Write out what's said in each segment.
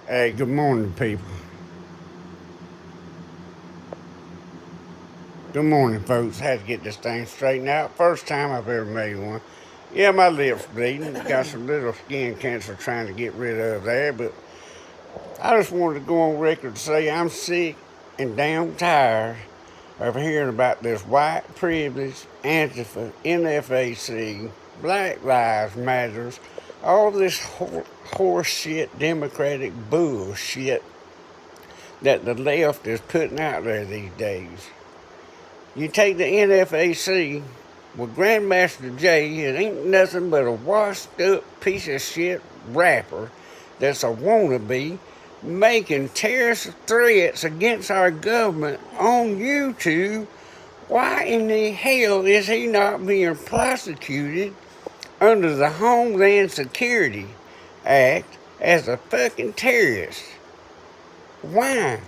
Hey, good morning, people. Good morning, folks. Had to get this thing straightened out. First time I've ever made one. Yeah, my lips bleeding. Got some little skin cancer trying to get rid of there, but I just wanted to go on record to say I'm sick and damn tired of hearing about this white privilege, Antifa, NFAC, Black Lives Matters, all this horse shit Democratic bullshit that the left is putting out there these days. You take the NFAC with Grandmaster Jay, it ain't nothing but a washed up piece of shit rapper that's a wannabe making terrorist threats against our government on YouTube. Why in the hell is he not being prosecuted under the Homeland Security Act as a fucking terrorist? Why?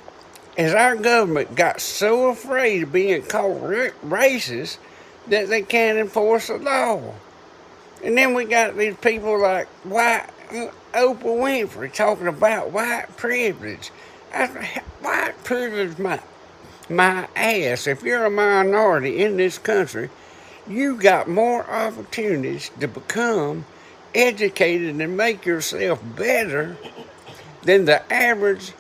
As our government got so afraid of being called racist that they can't enforce the law. And then we got these people like Oprah Winfrey talking about white privilege. White privilege my ass. If you're a minority in this country, you got more opportunities to become educated and make yourself better than the average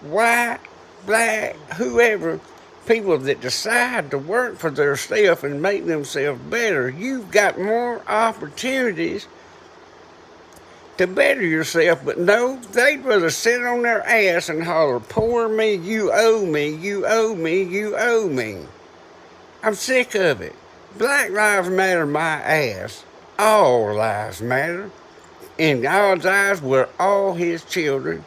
white, black, whoever, people that decide to work for themselves and make themselves better. You've got more opportunities to better yourself, but no, they'd rather sit on their ass and holler, poor me, you owe me, you owe me, you owe me. I'm sick of it. Black lives matter my ass. All lives matter. In God's eyes, we're all his children.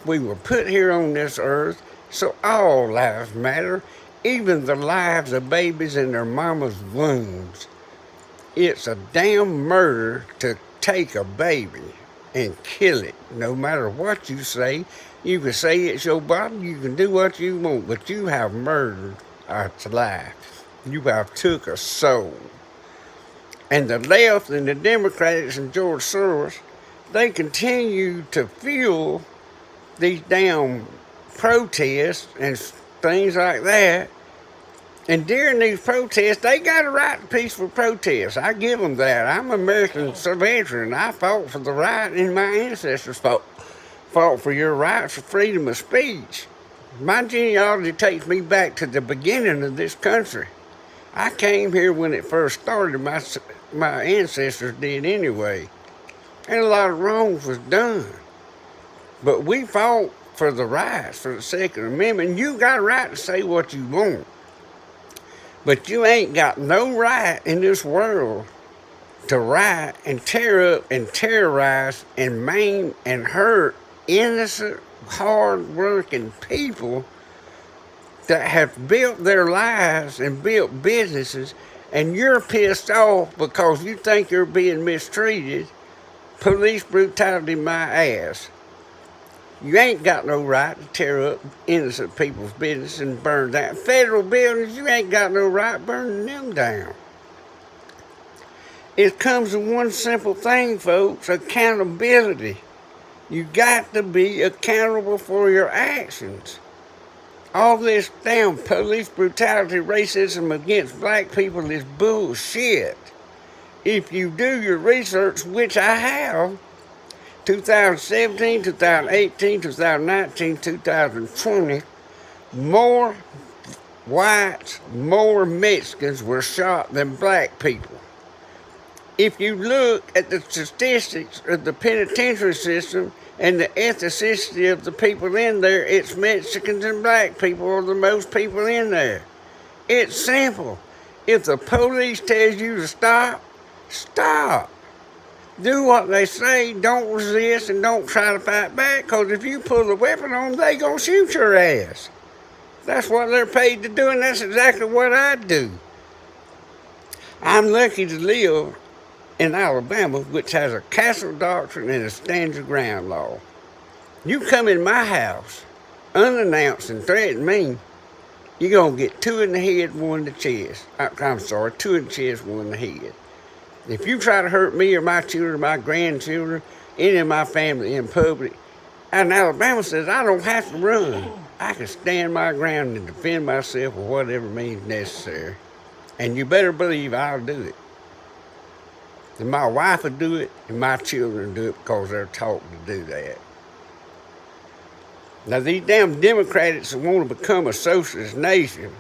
We were put here on this earth, so all lives matter, even the lives of babies in their mama's wombs. It's a damn murder to take a baby and kill it. No matter what you say, you can say it's your body, you can do what you want, but you have murdered its life. You have took a soul. And the left and the Democrats and George Soros, they continue to fuel these damn protests and things like that. And during these protests, they got a right to peaceful protest. I give them that. I'm an American veteran. I fought for the right, and my ancestors fought for your rights for freedom of speech. My genealogy takes me back to the beginning of this country. I came here when it first started. My ancestors did anyway. And a lot of wrongs was done. But we fought for the rights, for the Second Amendment. You got a right to say what you want. But you ain't got no right in this world to riot and tear up and terrorize and maim and hurt innocent, hard-working people that have built their lives and built businesses, and you're pissed off because you think you're being mistreated. Police brutality my ass. You ain't got no right to tear up innocent people's business and burn down federal buildings. You ain't got no right burning them down. It comes to one simple thing, folks: accountability. You got to be accountable for your actions. All this damn police brutality, racism against black people is bullshit. If you do your research, which I have, 2017, 2018, 2019, 2020, more whites, more Mexicans were shot than black people. If you look at the statistics of the penitentiary system and the ethnicity of the people in there, it's Mexicans and black people are the most people in there. It's simple. If the police tells you to stop, stop. Do what they say, don't resist, and don't try to fight back, because if you pull a weapon on them, they gonna shoot your ass. That's what they're paid to do, and that's exactly what I do. I'm lucky to live in Alabama, which has a castle doctrine and a stand your ground law. You come in my house unannounced and threaten me, you're gonna get 2 in the head, 1 in the chest. I'm sorry, 2 in the chest, 1 in the head. If you try to hurt me or my children or my grandchildren, any of my family in public, And Alabama says, I don't have to run. I can stand my ground and defend myself with whatever means necessary. And you better believe I'll do it. And my wife will do it, and my children will do it because they're taught to do that. Now, these damn Democrats want to become a socialist nation.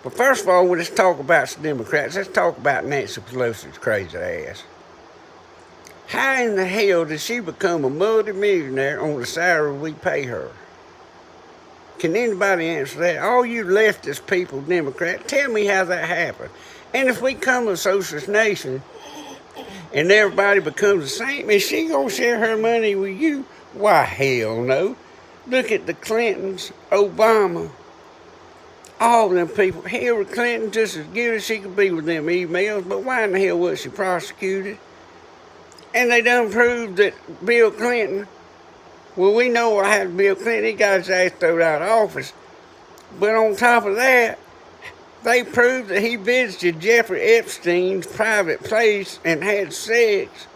But first of all, when let's talk about Democrats, let's talk about Nancy Pelosi's crazy ass. How in the hell did she become a multi-millionaire on the salary we pay her? Can anybody answer that? All you leftist people, Democrat, tell me how that happened. And if we become a socialist nation and everybody becomes the same, is she gonna share her money with you? Why, hell no. Look at the Clintons, Obama, all them people. Hillary Clinton just as good as she could be with them emails, but why in the hell was she prosecuted? And they done proved that Bill Clinton, well, we know what happened to Bill Clinton. He got his ass thrown out of office. But on top of that, they proved that he visited Jeffrey Epstein's private place and had sex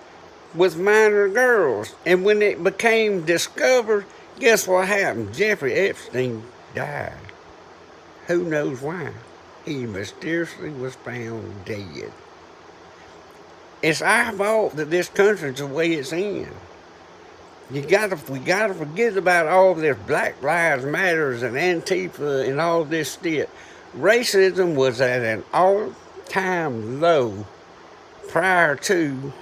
with minor girls. And when it became discovered, guess what happened? Jeffrey Epstein died. Who knows why? He mysteriously was found dead. It's our fault that this country's the way it's in. We gotta forget about all this Black Lives Matters and Antifa and all this shit. Racism was at an all-time low prior to,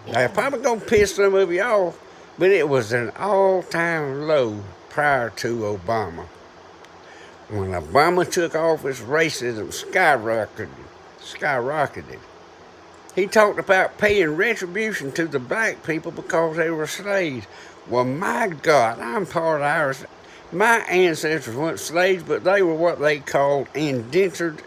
now it's probably gonna piss some of you off, but it was an all-time low prior to Obama. When Obama took office, racism skyrocketed. He talked about paying retribution to the black people because they were slaves. Well, my God, I'm part Irish. My ancestors weren't slaves, but they were what they called indentured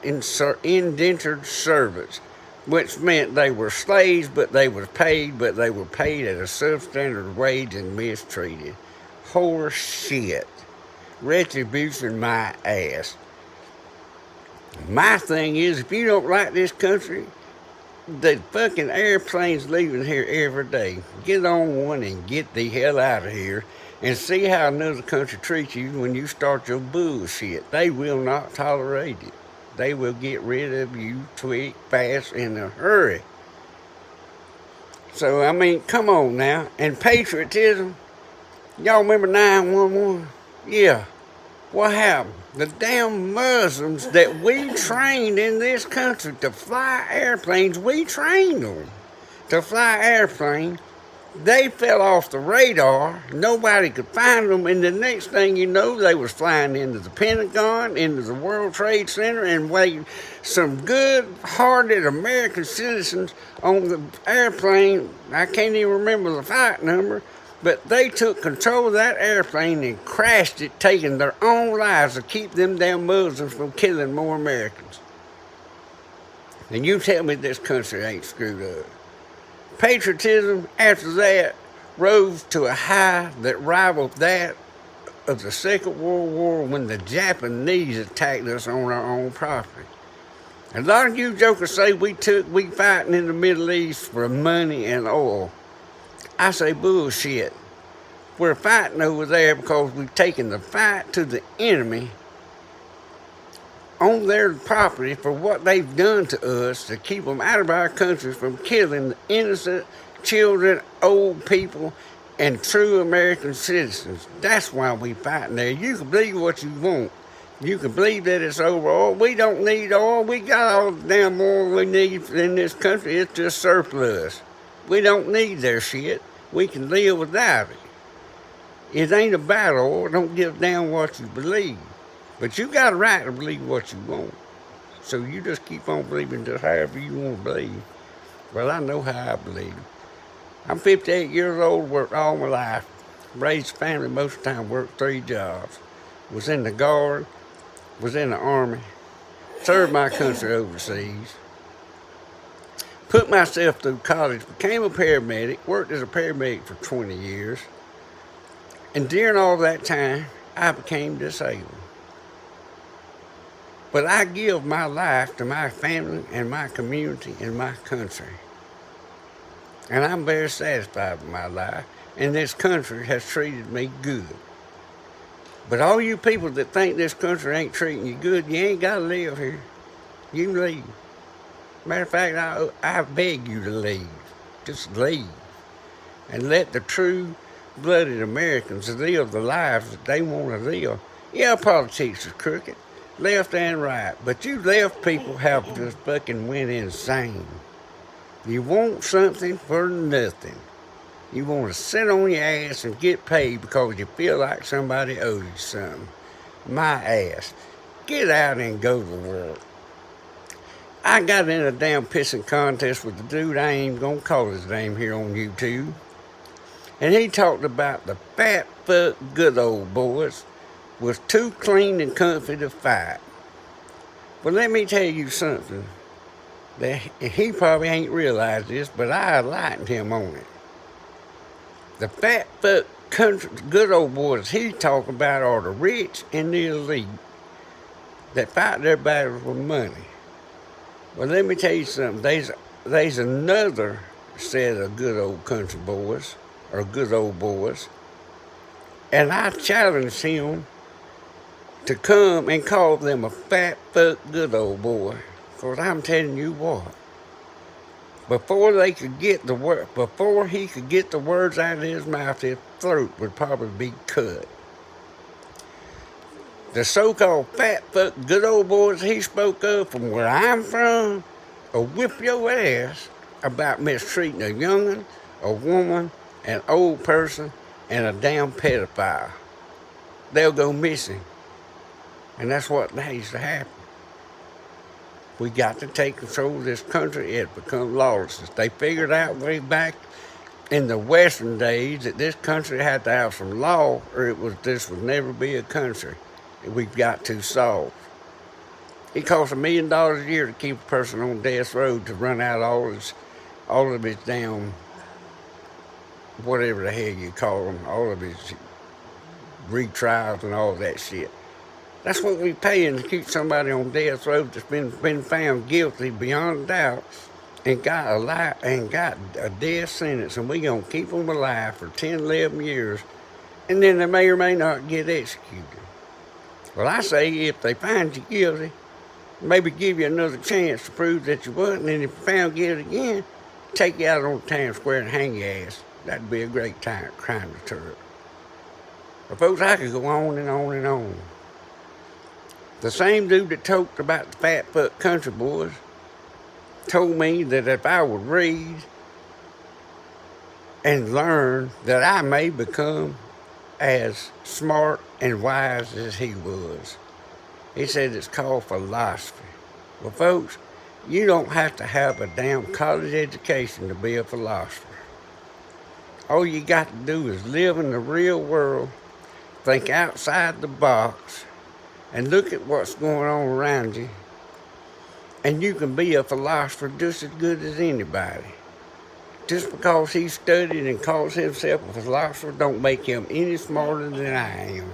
servants, which meant they were slaves, but they were paid at a substandard wage and mistreated. Horse shit. Retribution, my ass. My thing is, if you don't like this country, the fucking airplane's leaving here every day. Get on one and get the hell out of here and see how another country treats you when you start your bullshit. They will not tolerate it. They will get rid of you quick, fast, in a hurry. So, I mean, come on now. And patriotism, y'all remember 911? Yeah. What happened? The damn Muslims that we trained in this country to fly airplanes, we trained them to fly airplanes. They fell off the radar. Nobody could find them. And the next thing you know, they was flying into the Pentagon, into the World Trade Center, and waiting some good-hearted American citizens on the airplane. I can't even remember the flight number. But they took control of that airplane and crashed it, taking their own lives to keep them damn Muslims from killing more Americans. And you tell me this country ain't screwed up. Patriotism, after that, rose to a high that rivaled that of the Second World War when the Japanese attacked us on our own property. A lot of you jokers say we fighting in the Middle East for money and oil. I say bullshit. We're fighting over there because we've taken the fight to the enemy on their property for what they've done to us to keep them out of our country from killing the innocent children, old people, and true American citizens. That's why we fighting there. You can believe what you want. You can believe that it's over oil. We don't need oil. We got all the damn oil we need in this country. It's just surplus. We don't need their shit. We can live without it. It ain't about oil. Don't give a damn what you believe. But you got a right to believe what you want. So you just keep on believing just however you want to believe. Well, I know how I believe. I'm 58 years old, worked all my life. Raised a family most of the time, worked 3 jobs. Was in the Guard, was in the Army, served my country overseas. Put myself through college, became a paramedic, worked as a paramedic for 20 years. And during all that time, I became disabled. But I give my life to my family and my community and my country. And I'm very satisfied with my life. in this country has treated me good. But all you people that think this country ain't treating you good, you ain't got to live here. You can leave. Matter of fact, I beg you to leave. Just leave. And let the true-blooded Americans live the lives that they want to live. Yeah, politics is crooked, left and right, but you left people have just fucking went insane. You want something for nothing. You want to sit on your ass and get paid because you feel like somebody owes you something. My ass. Get out and go to work. I got in a damn pissing contest with the dude, I ain't even gonna call his name here on YouTube. And he talked about the fat fuck good old boys was too clean and comfy to fight. Well, let me tell you something. That he probably ain't realized this, but I enlightened him on it. The fat fuck country, good old boys he's talking about are the rich and the elite that fight their battles with money. Well, let me tell you something. There's another set of good old country boys, or good old boys, and I challenged him to come and call them a fat fuck good old boy. Because I'm telling you what, before he could get the words out of his mouth, his throat would probably be cut. The so-called fat fuck good old boys he spoke of from where I'm from will whip your ass about mistreating a young'un, a woman, an old person, and a damn pedophile. They'll go missing. And that's what needs to happen. We got to take control of this country. It's become lawless. They figured out way back in the Western days that this country had to have some law or this would never be a country. We've got to solve. It costs $1 million a year to keep a person on death row to run out all of his damn, whatever the hell you call them, all of his retrials and all that shit. That's what we paying to keep somebody on death row that's been found guilty beyond doubt and got a death sentence, and we gonna keep them alive for 10, 11 years, and then they may or may not get executed. Well, I say if they find you guilty, maybe give you another chance to prove that you wasn't, and if you're found guilty again, take you out on Times Square and hang your ass. That'd be a great crime deterrent. But folks, I could go on and on and on. The same dude that talked about the fat fuck country boys told me that if I would read and learn, that I may become as smart and wise as he was. He said it's called philosophy. Well, folks, you don't have to have a damn college education to be a philosopher. All you got to do is live in the real world, think outside the box, and look at what's going on around you, and you can be a philosopher just as good as anybody. Just because he studied and calls himself a philosopher don't make him any smarter than I am.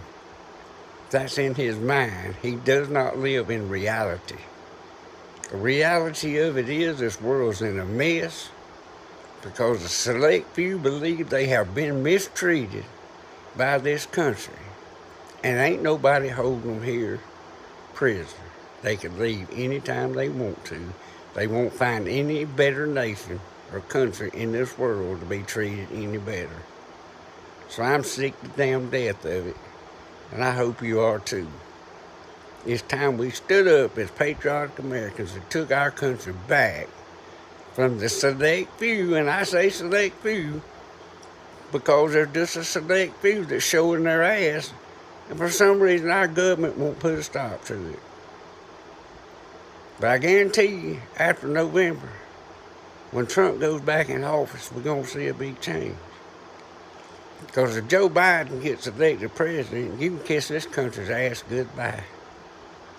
That's in his mind. He does not live in reality. The reality of it is this world's in a mess because a select few believe they have been mistreated by this country. And ain't nobody holding them here prisoner. They can leave anytime they want to. They won't find any better nation or country in this world to be treated any better. So I'm sick to damn death of it, and I hope you are too. It's time we stood up as patriotic Americans and took our country back from the select few, and I say select few because there's just a select few that's showing their ass, and for some reason our government won't put a stop to it. But I guarantee you, after November, when Trump goes back in office, we're going to see a big change. Because if Joe Biden gets elected president, you can kiss this country's ass goodbye.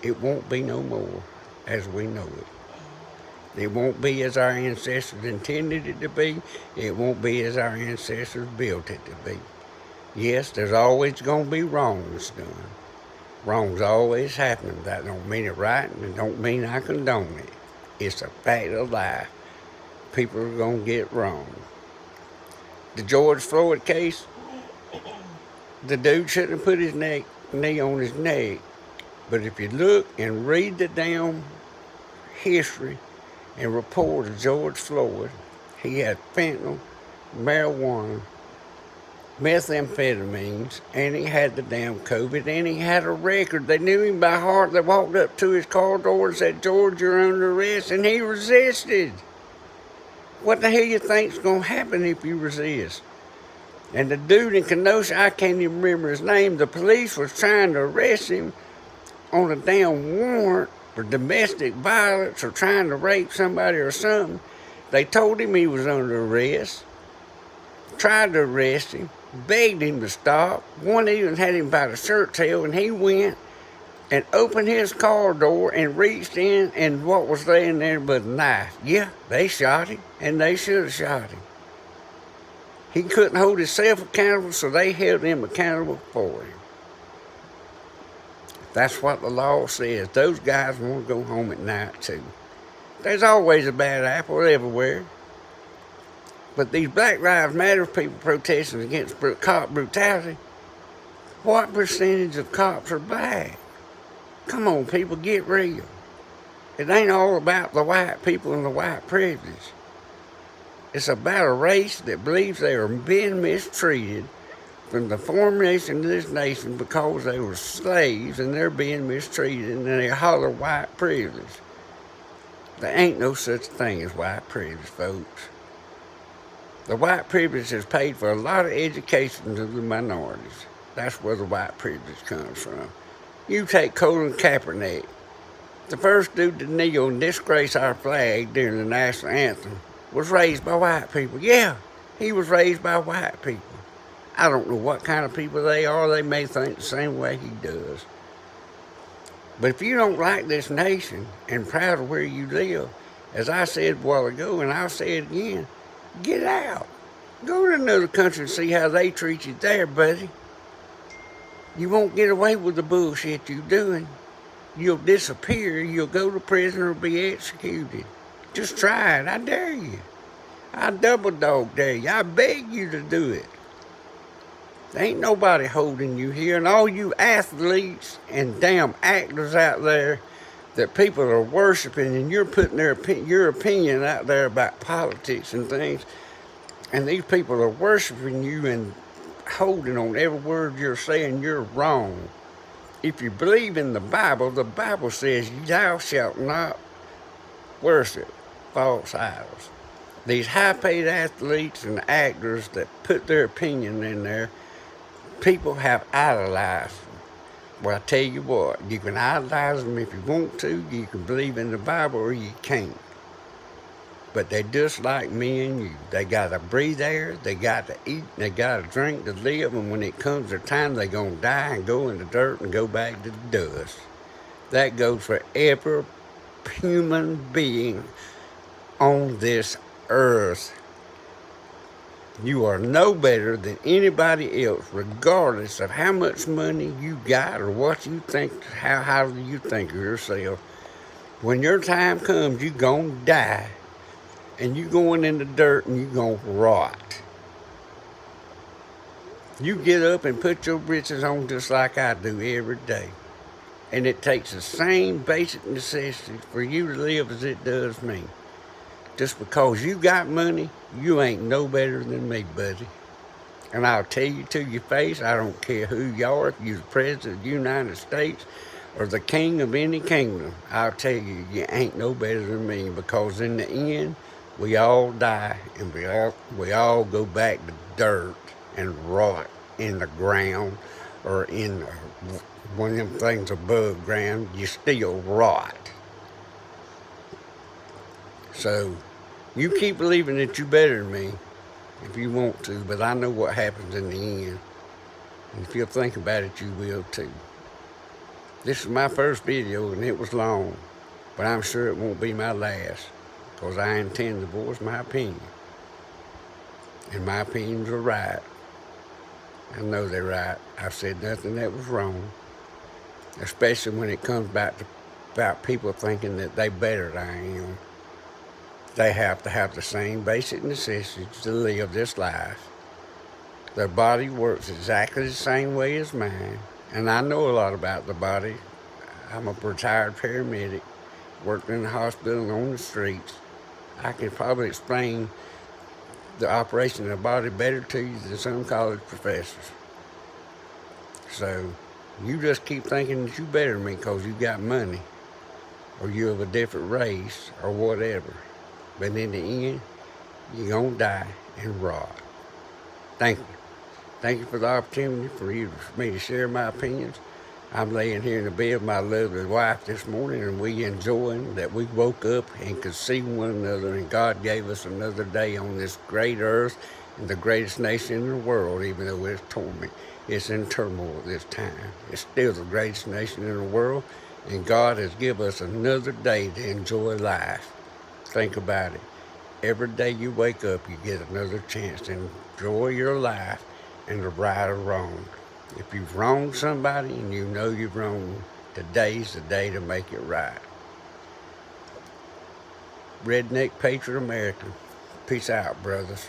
It won't be no more as we know it. It won't be as our ancestors intended it to be. It won't be as our ancestors built it to be. Yes, there's always going to be wrongs done. Wrong's always happening. That don't mean it right, and it don't mean I condone it. It's a fact of life. People are going to get wrong. The George Floyd case, the dude shouldn't have put his knee on his neck. But if you look and read the damn history and report of George Floyd, he had fentanyl, marijuana, methamphetamines, and he had the damn COVID, and he had a record. They knew him by heart. They walked up to his car door and said, "George, you're under arrest," and he resisted. What the hell you think's gonna happen if you resist? And the dude in Kenosha, I can't even remember his name, the police was trying to arrest him on a damn warrant for domestic violence or trying to rape somebody or something. They told him he was under arrest, tried to arrest him, begged him to stop. One even had him by the shirt tail, and he went and opened his car door and reached in, and what was laying there but a knife. Yeah, they shot him, and they should have shot him. He couldn't hold himself accountable, so they held him accountable for him. That's what the law says. Those guys want to go home at night, too. There's always a bad apple everywhere. But these Black Lives Matter people protesting against cop brutality, what percentage of cops are black? Come on, people, get real. It ain't all about the white people and the white privilege. It's about a race that believes they are being mistreated from the formation of this nation because they were slaves and they're being mistreated and they holler white privilege. There ain't no such thing as white privilege, folks. The white privilege has paid for a lot of education to the minorities. That's where the white privilege comes from. You take Colin Kaepernick, the first dude to kneel and disgrace our flag during the national anthem, was raised by white people. Yeah, he was raised by white people. I don't know what kind of people they are. They may think the same way he does. But if you don't like this nation and proud of where you live, as I said a while ago, and I'll say it again, get out. Go to another country and see how they treat you there, buddy. You won't get away with the bullshit you're doing. You'll disappear, you'll go to prison or be executed. Just try it, I dare you. I double dog dare you, I beg you to do it. There ain't nobody holding you here, and all you athletes and damn actors out there that people are worshiping, and you're putting your opinion out there about politics and things, and these people are worshiping you and holding on every word you're saying, you're wrong. If you believe in the Bible says, "Thou shalt not worship false idols." These high-paid athletes and actors that put their opinion in there, people have idolized them. Well, I tell you what, you can idolize them if you want to, you can believe in the Bible, or you can't. But they're just like me and you. They gotta breathe air, they gotta eat, they gotta drink to live, and when it comes their time, they're gonna die and go in the dirt and go back to the dust. That goes for every human being on this earth. You are no better than anybody else, regardless of how much money you got or what you think, how highly you think of yourself. When your time comes, you're gonna die, and you're going in the dirt and you're gonna rot. You get up and put your britches on just like I do every day. And it takes the same basic necessities for you to live as it does me. Just because you got money, you ain't no better than me, buddy. And I'll tell you to your face, I don't care who you are, if you're the President of the United States or the king of any kingdom, I'll tell you, you ain't no better than me, because in the end, we all die and we all go back to dirt and rot in the ground, or in one of them things above ground, you still rot. So, you keep believing that you're better than me if you want to, but I know what happens in the end. And if you'll think about it, you will too. This is my first video, and it was long, but I'm sure it won't be my last, because I intend to voice my opinion. And my opinions are right. I know they're right. I've said nothing that was wrong, especially when it comes back to about people thinking that they better than I am. They have to have the same basic necessities to live this life Their body works exactly the same way as mine, and I know a lot about the body. I'm a retired paramedic, worked in the hospital and on the streets. I can probably explain the operation of the body better to you than some college professors. So you just keep thinking that you better than me because you got money or you're of a different race or whatever. But in the end, you're going to die and rot. Thank you. Thank you for the opportunity for me to share my opinions. I'm laying here in the bed with my lovely wife this morning, and we enjoying that we woke up and could see one another, and God gave us another day on this great earth and the greatest nation in the world, even though it's torment. It's in turmoil this time. It's still the greatest nation in the world, and God has given us another day to enjoy life. Think about it. Every day you wake up, you get another chance to enjoy your life and to right or wrong. If you've wronged somebody and you know you've wronged, today's the day to make it right. Redneck Patriot American. Peace out, brothers.